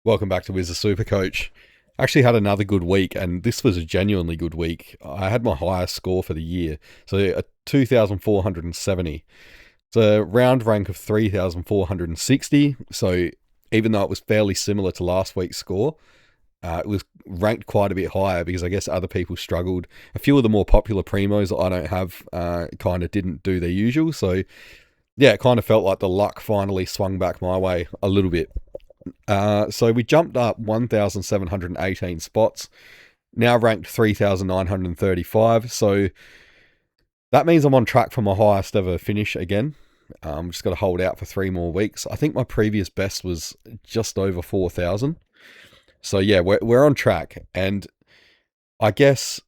Welcome back to Wiz the Supercoach. Actually had another good week, and this was a genuinely good week. I had my highest score for the year, so a 2,470. It's a round rank of 3,460, so even though it was fairly similar to last week's score, it was ranked quite a bit higher because I guess other people struggled. A few of the more popular primos that I don't have kind of didn't do their usual, so yeah, it kind of felt like the luck finally swung back my way a little bit. So we jumped up 1,718 spots, now ranked 3,935. So that means I'm on track for my highest ever finish again. Just got to hold out for 3 more weeks. I think my previous best was just over 4,000. So yeah, we're on track. And I guess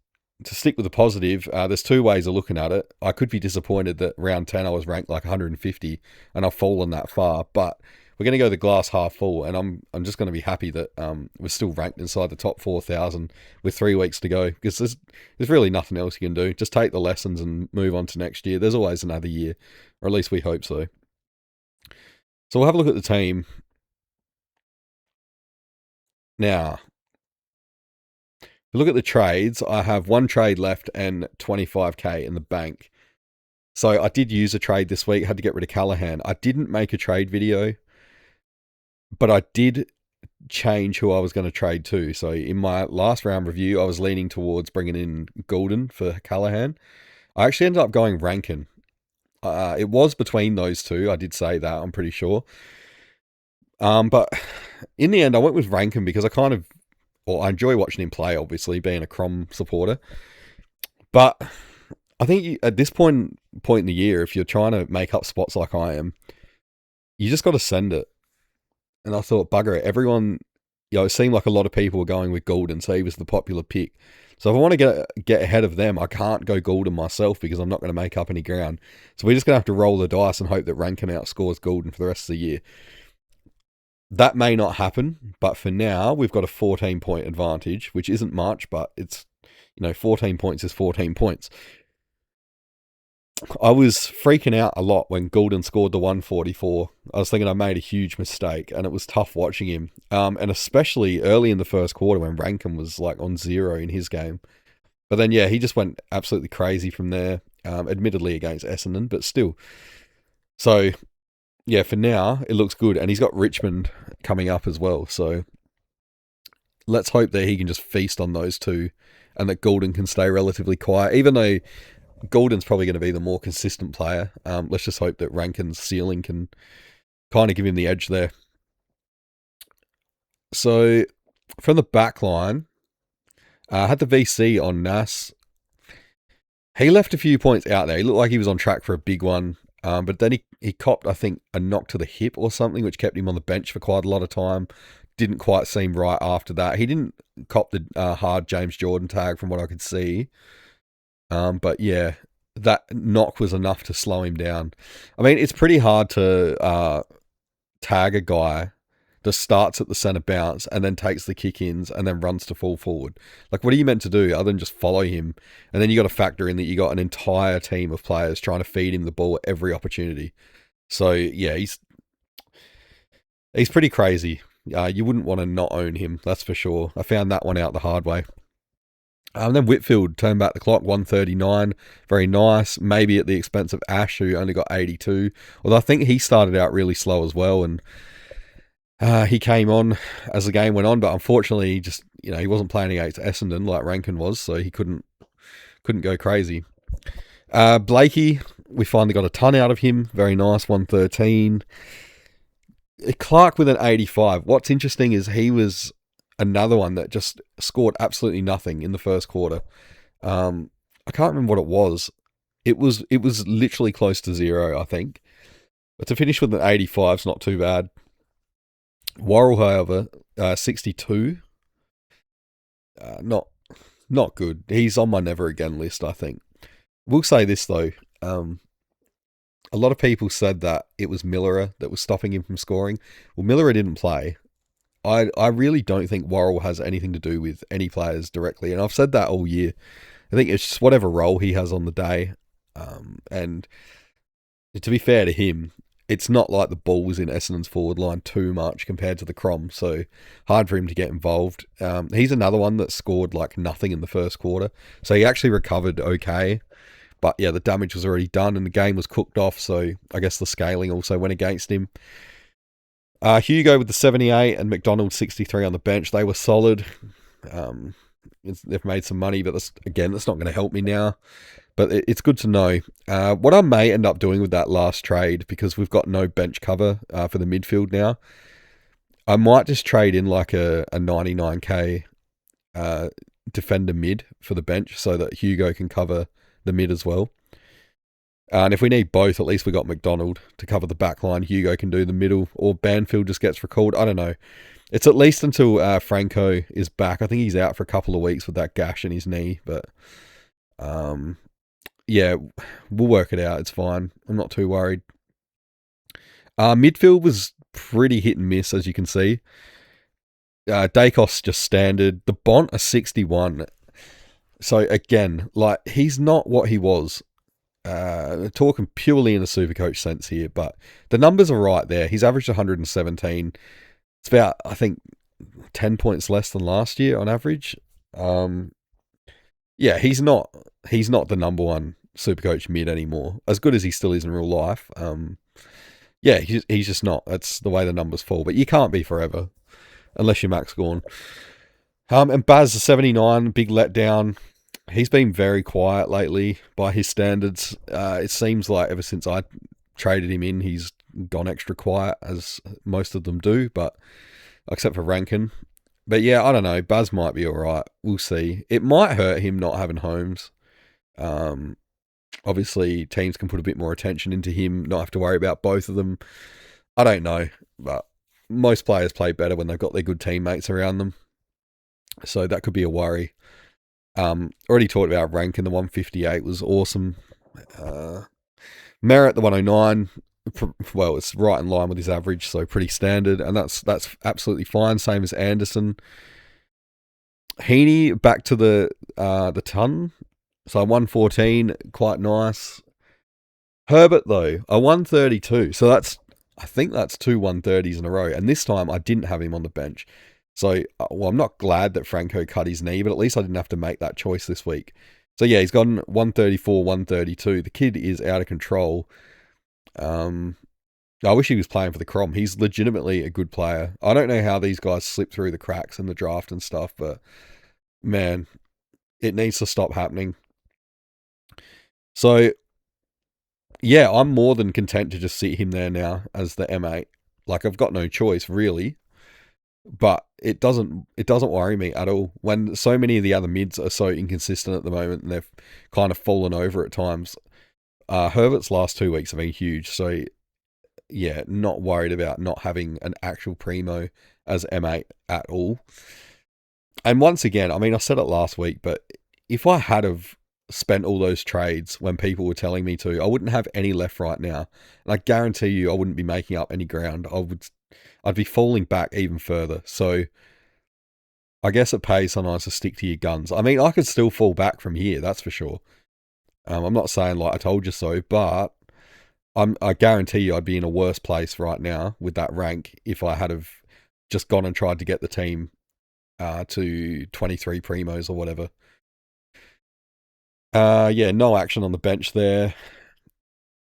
to stick with the positive, there's 2 ways of looking at it. I could be disappointed that round 10 I was ranked like 150 and I've fallen that far, but we're going to go the glass half full, and I'm just going to be happy that we're still ranked inside the top 4,000 with 3 weeks to go, because there's really nothing else you can do. Just take the lessons and move on to next year. There's always another year, or at least we hope so. So we'll have a look at the team. Now, if we look at the trades, I have 1 trade left and 25k in the bank. So I did use a trade this week, had to get rid of Callahan. I didn't make a trade video, but I did change who I was going to trade to. So in my last round review, I was leaning towards bringing in Golden for Callahan. I actually ended up going Rankin. It was between those two. I did say that, I'm pretty sure. But in the end, I went with Rankin because I enjoy watching him play, obviously, being a Crom supporter. But I think at this point in the year, if you're trying to make up spots like I am, you just got to send it. And I thought, bugger it, everyone, it seemed like a lot of people were going with Golden, so he was the popular pick. So if I want to get ahead of them, I can't go Golden myself because I'm not going to make up any ground. So we're just going to have to roll the dice and hope that Rankin outscores Golden for the rest of the year. That may not happen, but for now, we've got a 14-point advantage, which isn't much, but it's, 14 points is 14 points. I was freaking out a lot when Golden scored the 144. I was thinking I made a huge mistake, and it was tough watching him. And especially early in the first quarter when Rankin was like on 0 in his game. But then, yeah, he just went absolutely crazy from there, admittedly against Essendon, but still. So, yeah, for now, it looks good. And he's got Richmond coming up as well. So let's hope that he can just feast on those two and that Golden can stay relatively quiet, even though Golden's probably going to be the more consistent player. Let's just hope that Rankin's ceiling can kind of give him the edge there. So from the back line, I had the VC on Nas. He left a few points out there. He looked like he was on track for a big one. But then he copped, I think, a knock to the hip or something, which kept him on the bench for quite a lot of time. Didn't quite seem right after that. He didn't cop the hard James Jordan tag from what I could see. But yeah, that knock was enough to slow him down. I mean, it's pretty hard to tag a guy that starts at the centre bounce and then takes the kick-ins and then runs to full forward. Like, what are you meant to do other than just follow him? And then you got to factor in that you got an entire team of players trying to feed him the ball at every opportunity. So yeah, he's pretty crazy. You wouldn't want to not own him, that's for sure. I found that one out the hard way. Then Whitfield turned back the clock, 139. Very nice. Maybe at the expense of Ash, who only got 82. Although I think he started out really slow as well. And he came on as the game went on. But unfortunately, he just, he wasn't playing against Essendon like Rankin was. So he couldn't go crazy. Blakey, we finally got a ton out of him. Very nice, 113. Clark with an 85. What's interesting is he was another one that just scored absolutely nothing in the first quarter. I can't remember what it was. It was literally close to 0, I think. But to finish with an 85 is not too bad. Worrell, however, 62. Not good. He's on my never again list, I think. We'll say this though. A lot of people said that it was Millerer that was stopping him from scoring. Well, Millerer didn't play. I really don't think Worrell has anything to do with any players directly, and I've said that all year. I think it's just whatever role he has on the day. And to be fair to him, it's not like the ball was in Essendon's forward line too much compared to the Crom, so hard for him to get involved. He's another one that scored like nothing in the first quarter, so he actually recovered okay. But yeah, the damage was already done and the game was cooked off, so I guess the scaling also went against him. Hugo with the 78 and McDonald 63 on the bench. They were solid. They've made some money, but that's not going to help me now. But it's good to know. What I may end up doing with that last trade, because we've got no bench cover for the midfield now, I might just trade in like a 99k defender mid for the bench so that Hugo can cover the mid as well. And if we need both, at least we got McDonald to cover the back line. Hugo can do the middle, or Banfield just gets recalled. I don't know. It's at least until Franco is back. I think he's out for a couple of weeks with that gash in his knee. But yeah, we'll work it out. It's fine. I'm not too worried. Midfield was pretty hit and miss, as you can see. Dacos just standard. The Bont a 61. So again, like, he's not what he was. Talking purely in a Supercoach sense here, but the numbers are right there. He's averaged 117. It's about, I think, 10 points less than last year on average. Yeah, he's not the number one Supercoach mid anymore, as good as he still is in real life. Yeah, he's just not. That's the way the numbers fall. But you can't be forever, unless you're Max Gawn. And Baz, a 79, big letdown. He's been very quiet lately by his standards. It seems like ever since I traded him in, he's gone extra quiet, as most of them do, but except for Rankin. But yeah, I don't know. Baz might be all right. We'll see. It might hurt him not having Holmes. Obviously, teams can put a bit more attention into him, not have to worry about both of them. I don't know, but most players play better when they've got their good teammates around them. So that could be a worry. Already talked about Rankin. The 158 was awesome. Merritt, the 109. Well, it's right in line with his average, so pretty standard, and that's absolutely fine. Same as Anderson. Heaney back to the ton, so 114, quite nice. Herbert though, a 132, so I think that's two 130s in a row, and this time I didn't have him on the bench. So, well, I'm not glad that Franco cut his knee, but at least I didn't have to make that choice this week. So yeah, he's gotten 134, 132. The kid is out of control. I wish he was playing for the Crom. He's legitimately a good player. I don't know how these guys slip through the cracks in the draft and stuff, but man, it needs to stop happening. So yeah, I'm more than content to just sit him there now as the M8. Like, I've got no choice really, but it doesn't worry me at all when so many of the other mids are so inconsistent at the moment and they've kind of fallen over at times. Herbert's last 2 weeks have been huge, so yeah, not worried about not having an actual primo as M8 at all. And once again, I mean, I said it last week, but if I had have spent all those trades when people were telling me to, I wouldn't have any left right now. And I guarantee you I wouldn't be making up any ground. I'd be falling back even further. So I guess it pays sometimes to stick to your guns. I mean, I could still fall back from here, that's for sure. I'm not saying like I told you so, but I guarantee you I'd be in a worse place right now with that rank if I had have just gone and tried to get the team to 23 primos or whatever. Yeah, no action on the bench there.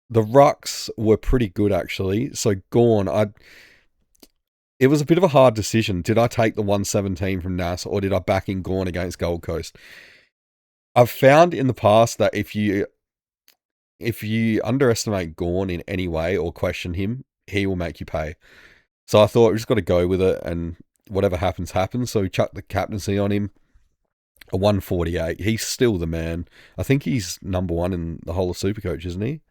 The rucks were pretty good actually. So Gawn, it was a bit of a hard decision. Did I take the 117 from Nas or did I back in Gawn against Gold Coast? I've found in the past that if you underestimate Gawn in any way or question him, he will make you pay. So I thought we just got to go with it and whatever happens, happens. So we chucked the captaincy on him. A 148. He's still the man. I think he's number one in the whole of Supercoach, isn't he?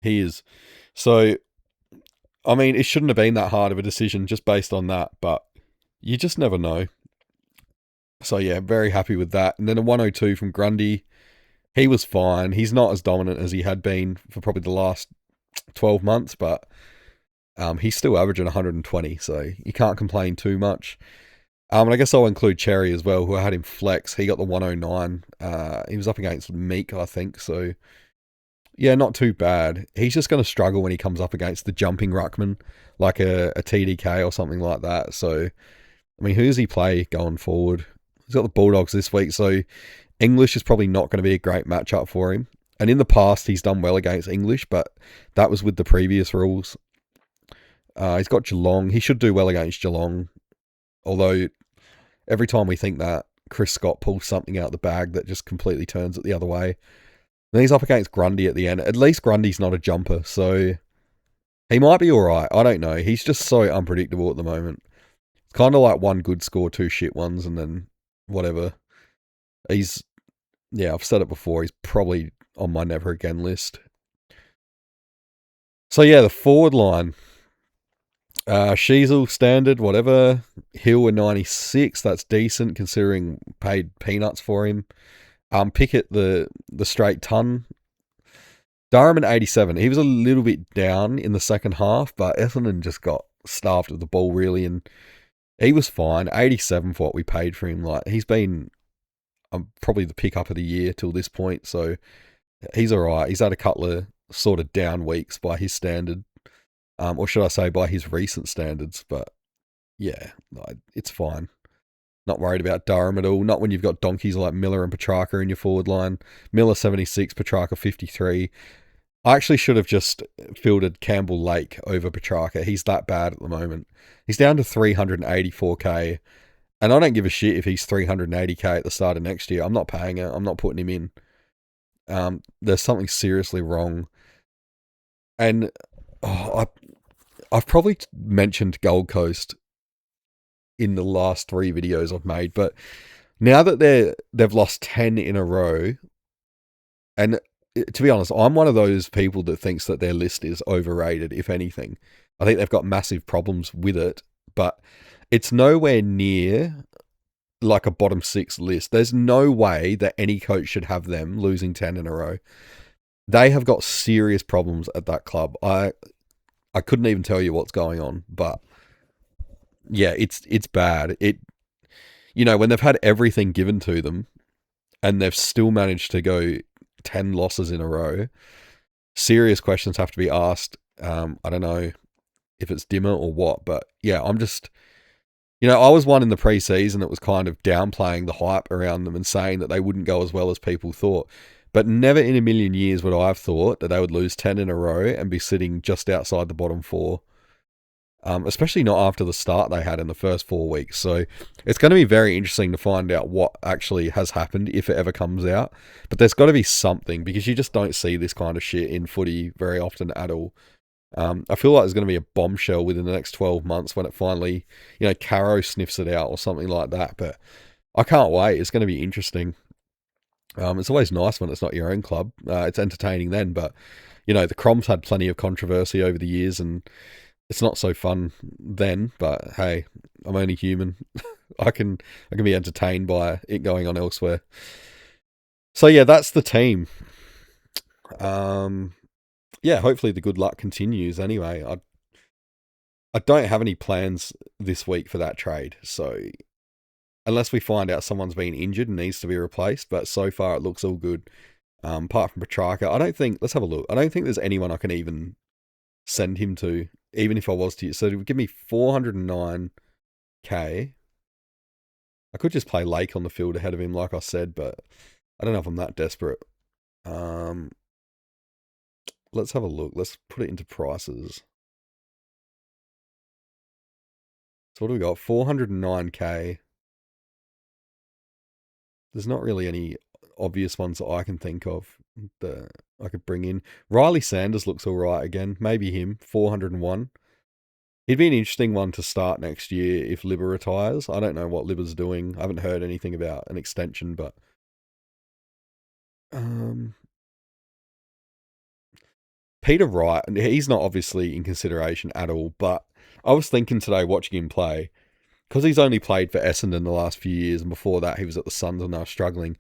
He is. So, I mean, it shouldn't have been that hard of a decision just based on that, but you just never know. So yeah, very happy with that. And then a 102 from Grundy. He was fine. He's not as dominant as he had been for probably the last 12 months, but he's still averaging 120, so you can't complain too much. And I guess I'll include Cherry as well, who I had him flex. He got the 109. He was up against Meek, I think. So, Yeah, not too bad. He's just going to struggle when he comes up against the jumping ruckman, like a TDK or something like that. So, I mean, who does he play going forward? He's got the Bulldogs this week, so English is probably not going to be a great matchup for him. And in the past, he's done well against English, but that was with the previous rules. He's got Geelong. He should do well against Geelong, although every time we think that, Chris Scott pulls something out of the bag that just completely turns it the other way. Then he's up against Grundy at the end. At least Grundy's not a jumper, so he might be all right. I don't know. He's just so unpredictable at the moment. It's kind of like one good score, two shit ones, and then whatever. I've said it before, he's probably on my never again list. So yeah, the forward line. Sheasel, standard, whatever. Hill at 96, that's decent considering paid peanuts for him. Pickett, the straight ton. Durham at 87. He was a little bit down in the second half, but Essendon just got starved of the ball really, and he was fine. 87 for what we paid for him. Like, he's been probably the pick-up of the year till this point, so he's all right. He's had a couple of sort of down weeks by his standard, or should I say by his recent standards, but yeah, it's fine. Not worried about Durham at all. Not when you've got donkeys like Miller and Petrarca in your forward line. Miller 76, Petrarca 53. I actually should have just fielded Campbell Lake over Petrarca. He's that bad at the moment. He's down to 384k. And I don't give a shit if he's 380k at the start of next year. I'm not paying it. I'm not putting him in. There's something seriously wrong. And I've probably mentioned Gold Coast in the last 3 videos I've made, but now that they've lost 10 in a row, and to be honest, I'm one of those people that thinks that their list is overrated, if anything. I think they've got massive problems with it, but it's nowhere near like a bottom 6 list. There's no way that any coach should have them losing 10 in a row. They have got serious problems at that club. I couldn't even tell you what's going on, but yeah, it's bad. When they've had everything given to them and they've still managed to go 10 losses in a row, serious questions have to be asked. I don't know if it's Dimmer or what, but yeah, I'm just, I was one in the preseason that was kind of downplaying the hype around them and saying that they wouldn't go as well as people thought. But never in a million years would I have thought that they would lose 10 in a row and be sitting just outside the bottom 4. Especially not after the start they had in the first 4 weeks. So it's going to be very interesting to find out what actually has happened if it ever comes out. But there's got to be something, because you just don't see this kind of shit in footy very often at all. I feel like there's going to be a bombshell within the next 12 months when it finally, Caro sniffs it out or something like that. But I can't wait. It's going to be interesting. It's always nice when it's not your own club. It's entertaining then, but, the Croms had plenty of controversy over the years, and it's not so fun then, but hey, I'm only human. I can be entertained by it going on elsewhere. So yeah, that's the team. Yeah, hopefully the good luck continues anyway. I don't have any plans this week for that trade, so unless we find out someone's been injured and needs to be replaced, but so far it looks all good. Apart from Petrarca, let's have a look. I don't think there's anyone I can even send him to, even if I was to. So it would give me 409k. I could just play Lake on the field ahead of him, like I said, but I don't know if I'm that desperate. Let's have a look. Let's put it into prices. So what do we got? 409k. There's not really any obvious ones that I can think of that I could bring in. Riley Sanders looks all right again. Maybe him. 401. He'd be an interesting one to start next year if Libba retires. I don't know what Libba's doing. I haven't heard anything about an extension, but Peter Wright, he's not obviously in consideration at all, but I was thinking today watching him play, because he's only played for Essendon the last few years, and before that he was at the Suns and they were struggling.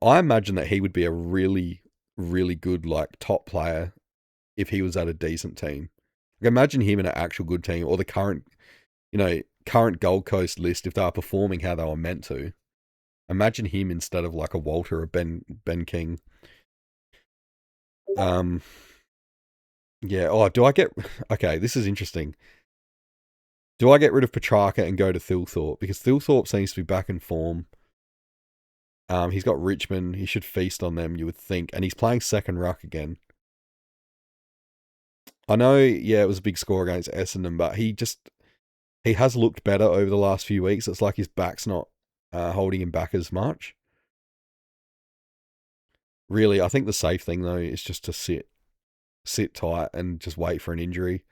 I imagine that he would be a really, really good top player if he was at a decent team. Imagine him in an actual good team, or the current Gold Coast list, if they were performing how they were meant to. Imagine him instead of a Walter or Ben King. Um, yeah. Oh, do I get? Okay, this is interesting. Do I get rid of Petrarca and go to Thilthorpe? Because Thilthorpe seems to be back in form. He's got Richmond. He should feast on them, you would think. And he's playing second ruck again. I know, yeah, it was a big score against Essendon, but he has looked better over the last few weeks. It's like his back's not holding him back as much. Really, I think the safe thing though is just to sit tight and just wait for an injury.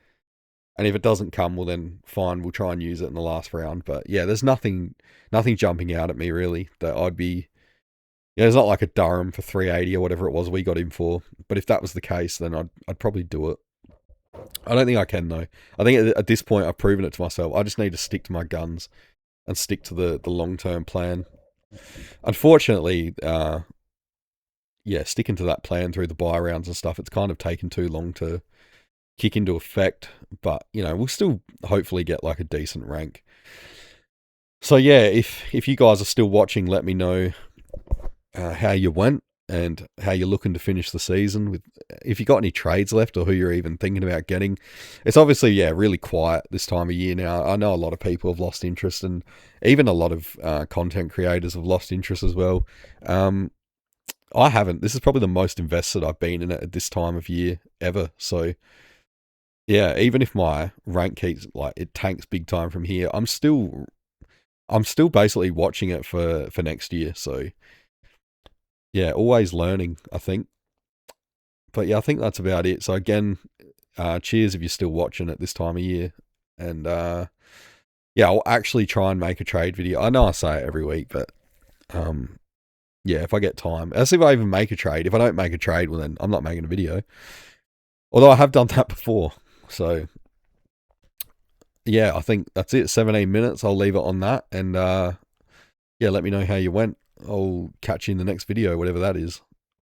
And if it doesn't come, well then fine, we'll try and use it in the last round. But yeah, there's nothing jumping out at me really that I'd be. Yeah, it's not like a Durham for 380 or whatever it was we got him for. But if that was the case, then I'd probably do it. I don't think I can though. I think at this point I've proven it to myself. I just need to stick to my guns and stick to the long term plan. Unfortunately, yeah, sticking to that plan through the buy rounds and stuff, it's kind of taken too long to kick into effect. But we'll still hopefully get like a decent rank. So yeah, if you guys are still watching, let me know how you went and how you're looking to finish the season. With if you got any trades left or who you're even thinking about getting. It's obviously really quiet this time of year now. I know a lot of people have lost interest, and even a lot of content creators have lost interest as well. I haven't. This is probably the most invested I've been in it at this time of year ever. So yeah, even if my rank keeps like it tanks big time from here, I'm still basically watching it for next year. So yeah, always learning, I think. But yeah, I think that's about it. So again, cheers if you're still watching at this time of year. And yeah, I'll actually try and make a trade video. I know I say it every week, but yeah, if I get time. As if I even make a trade. If I don't make a trade, well then I'm not making a video. Although I have done that before. So yeah, I think that's it. 17 minutes. I'll leave it on that. And yeah, let me know how you went. I'll catch you in the next video, whatever that is.